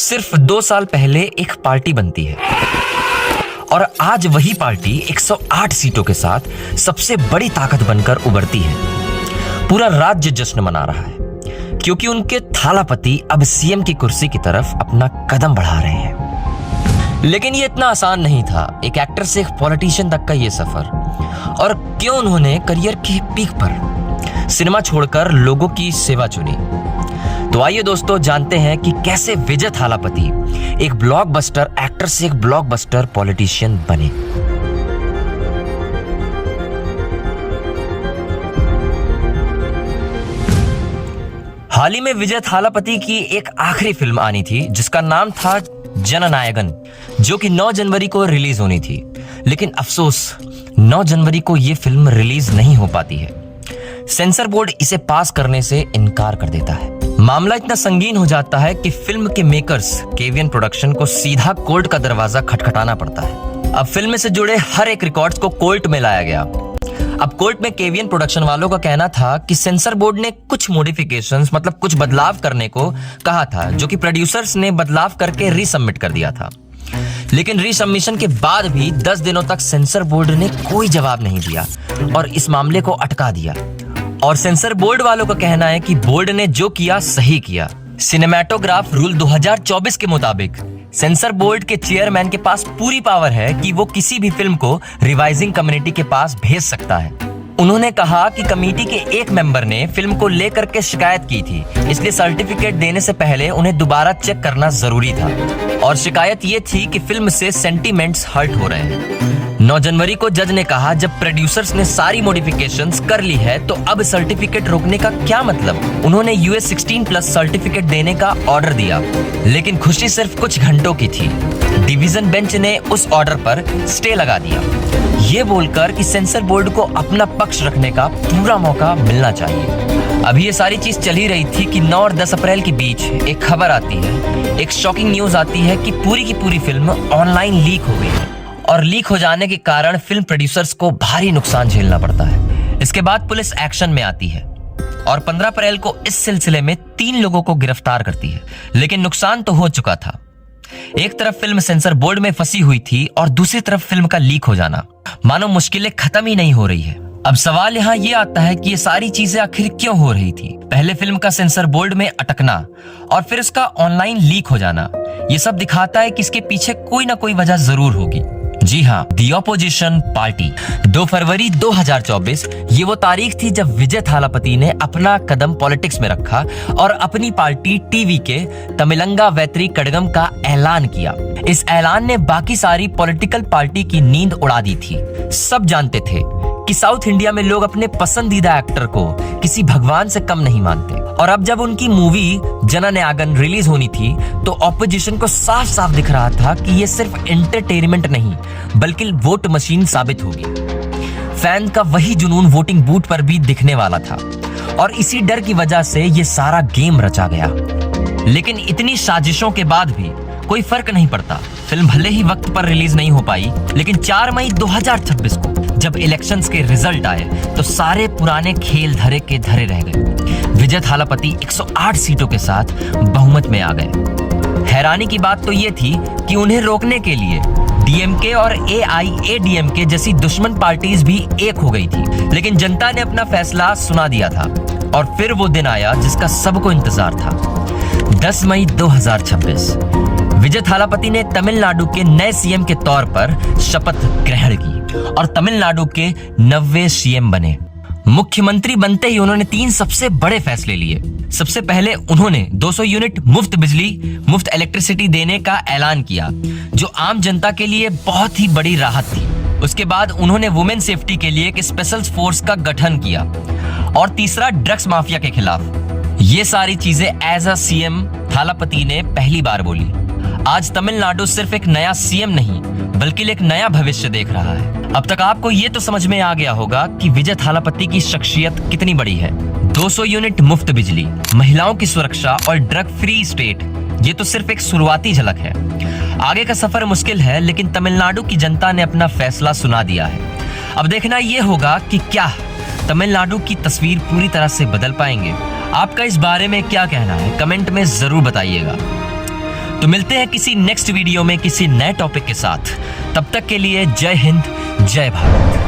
सिर्फ 2 साल पहले एक पार्टी बनती है और आज वही पार्टी 108 सीटों के साथ सबसे बड़ी ताकत बनकर उभरती है। पूरा राज्य जश्न मना रहा है क्योंकि उनके थालापति अब सीएम की कुर्सी की तरफ अपना कदम बढ़ा रहे हैं। लेकिन ये इतना आसान नहीं था, एक एक्टर से एक पॉलिटिशियन तक का ये सफर। और क्यों उन्होंने करियर के पीक पर सिनेमा छोड़कर लोगों की सेवा चुनी। तो आइए दोस्तों जानते हैं कि कैसे विजय थालापति एक ब्लॉकबस्टर एक्टर से एक ब्लॉकबस्टर पॉलिटिशियन बने। हाल ही में विजय थालापति की एक आखिरी फिल्म आनी थी जिसका नाम था जननायगन, जो कि 9 जनवरी को रिलीज होनी थी। लेकिन अफसोस 9 जनवरी को यह फिल्म रिलीज नहीं हो पाती है। सेंसर बोर्ड इसे पास करने से इनकार कर देता है। मामला इतना संगीन हो जाता है कि फिल्म के मेकर्स केवीएन प्रोडक्शन को सीधा कोर्ट का दरवाजा खटखटाना पड़ता है। अब फिल्म से जुड़े हर एक रिकॉर्ड्स को कोर्ट में लाया गया। अब कोर्ट में केवीएन प्रोडक्शन वालों का कहना था कि सेंसर बोर्ड ने कुछ मॉडिफिकेशंस मतलब कुछ बदलाव करने को कहा था, जो कि प्रोड्यूसर्स ने बदलाव करके रीसबमिट कर दिया था। लेकिन रीसबमिशन के बाद भी 10 दिनों तक सेंसर बोर्ड ने कोई जवाब नहीं दिया और इस मामले को अटका दिया। और सेंसर बोर्ड वालों का कहना है कि बोर्ड ने जो किया सही किया। सिनेमैटोग्राफ रूल 2024 के मुताबिक सेंसर बोर्ड के चेयरमैन के पास पूरी पावर है कि वो किसी भी फिल्म को रिवाइजिंग कम्युनिटी के पास भेज सकता है। उन्होंने कहा कि कमेटी के एक मेंबर ने फिल्म को लेकर के शिकायत की थी, इसलिए सर्टिफिकेट देने से पहले उन्हें दोबारा चेक करना जरूरी था। और शिकायत ये थी कि फिल्म से सेंटीमेंट्स हर्ट हो रहे हैं। 9 जनवरी को जज ने कहा जब प्रोड्यूसर्स ने सारी मॉडिफिकेशंस कर ली है तो अब सर्टिफिकेट रोकने का क्या मतलब। उन्होंने US 16+ सर्टिफिकेट देने का ऑर्डर दिया, लेकिन खुशी सिर्फ कुछ घंटों की थी। डिवीजन बेंच ने उस ऑर्डर पर स्टे लगा दिया, ये बोलकर कि सेंसर बोर्ड को अपना पक्ष रखने का पूरा मौका मिलना चाहिए। अभी ये सारी चीज चल ही रही थी कि 9 और 10 अप्रैल के बीच एक खबर आती है, एक शॉकिंग न्यूज आती है कि पूरी की पूरी फिल्म ऑनलाइन लीक हो गई है। और लीक हो जाने के कारण फिल्म प्रोड्यूसर्स को भारी नुकसान झेलना पड़ता है। इसके बाद पुलिस एक्शन में आती है और 15 अप्रैल को इस सिलसिले में 3 लोगों को गिरफ्तार करती है। लेकिन नुकसान तो हो चुका था। एक तरफ फिल्म सेंसर बोर्ड में फंसी हुई थी और दूसरी तरफ फिल्म का लीक हो जाना, मानो मुश्किलें खत्म ही नहीं हो रही है। अब सवाल यहाँ ये आता है कि ये सारी चीजें आखिर क्यों हो रही थी। पहले फिल्म का सेंसर बोर्ड में अटकना और फिर उसका ऑनलाइन लीक हो जाना, ये सब दिखाता है कि इसके पीछे कोई ना कोई वजह जरूर होगी। जी हाँ, दी ऑपोजिशन पार्टी। 2 फरवरी 2024 ये वो तारीख थी जब विजय थालापति ने अपना कदम पॉलिटिक्स में रखा और अपनी पार्टी टीवी के तमिलंगा वेत्री कड़गम का ऐलान किया। इस ऐलान ने बाकी सारी पॉलिटिकल पार्टी की नींद उड़ा दी थी। सब जानते थे कि साउथ इंडिया में लोग अपने पसंदीदा एक्टर को किसी भगवान से कम नहीं मानते। और अब जब उनकी मूवी जननायगन रिलीज होनी थी तो ऑपोजिशन को साफ साफ दिख रहा था कि ये सिर्फ एंटरटेनमेंट नहीं बल्कि वोट मशीन साबित होगी। फैन का वही जुनून वोटिंग बूथ पर भी दिखने वाला था और इसी डर की वजह से ये सारा गेम रचा गया। लेकिन इतनी साजिशों के बाद भी कोई फर्क नहीं पड़ता। फिल्म भले ही वक्त पर रिलीज नहीं हो पाई, लेकिन 4 मई 2026 को जब इलेक्शंस के रिजल्ट आए तो सारे पुराने खेल धरे के धरे रह गए। विजय थालापति 108 सीटों के साथ बहुमत में आ गए। हैरानी की बात तो ये थी कि उन्हें रोकने के लिए डीएमके और AIADMK जैसी दुश्मन पार्टीज भी एक हो गई थी। लेकिन जनता ने अपना फैसला सुना दिया था और फिर वो दिन आया जिसका सबको इंतजार था। 10 मई 2026 विजय थालापति ने तमिलनाडु के नए सीएम के तौर पर शपथ ग्रहण की और तमिलनाडु के 90वें सीएम बने। मुख्यमंत्री बनते ही उन्होंने 3 सबसे बड़े फैसले लिए। सबसे पहले उन्होंने 200 यूनिट मुफ्त बिजली, मुफ्त इलेक्ट्रिसिटी देने का ऐलान किया, जो आम जनता के लिए बहुत ही बड़ी राहत थी। उसके बाद उन्होंने वुमेन सेफ्टी के लिए एक स्पेशल फोर्स का गठन किया। और तीसरा, ड्रग्स माफिया के खिलाफ। ये सारी चीजें एज अ सीएम थालापति ने पहली बार बोली। आज तमिलनाडु सिर्फ एक नया सीएम नहीं बल्कि एक नया भविष्य देख रहा है। अब तक आपको ये तो समझ में आ गया होगा कि विजय थालापति की शख्सियत कितनी बड़ी है। 200 यूनिट मुफ्त बिजली, महिलाओं की सुरक्षा और ड्रग फ्री स्टेट, ये तो सिर्फ एक शुरुआती झलक है। आगे का सफर मुश्किल है, लेकिन तमिलनाडु की जनता ने अपना फैसला सुना दिया है। अब देखना ये होगा कि क्या तमिलनाडु की तस्वीर पूरी तरह से बदल पाएंगे। आपका इस बारे में क्या कहना है, कमेंट में जरूर बताइएगा। तो मिलते हैं किसी नेक्स्ट वीडियो में किसी नए टॉपिक के साथ। तब तक के लिए जय हिंद, जय भारत।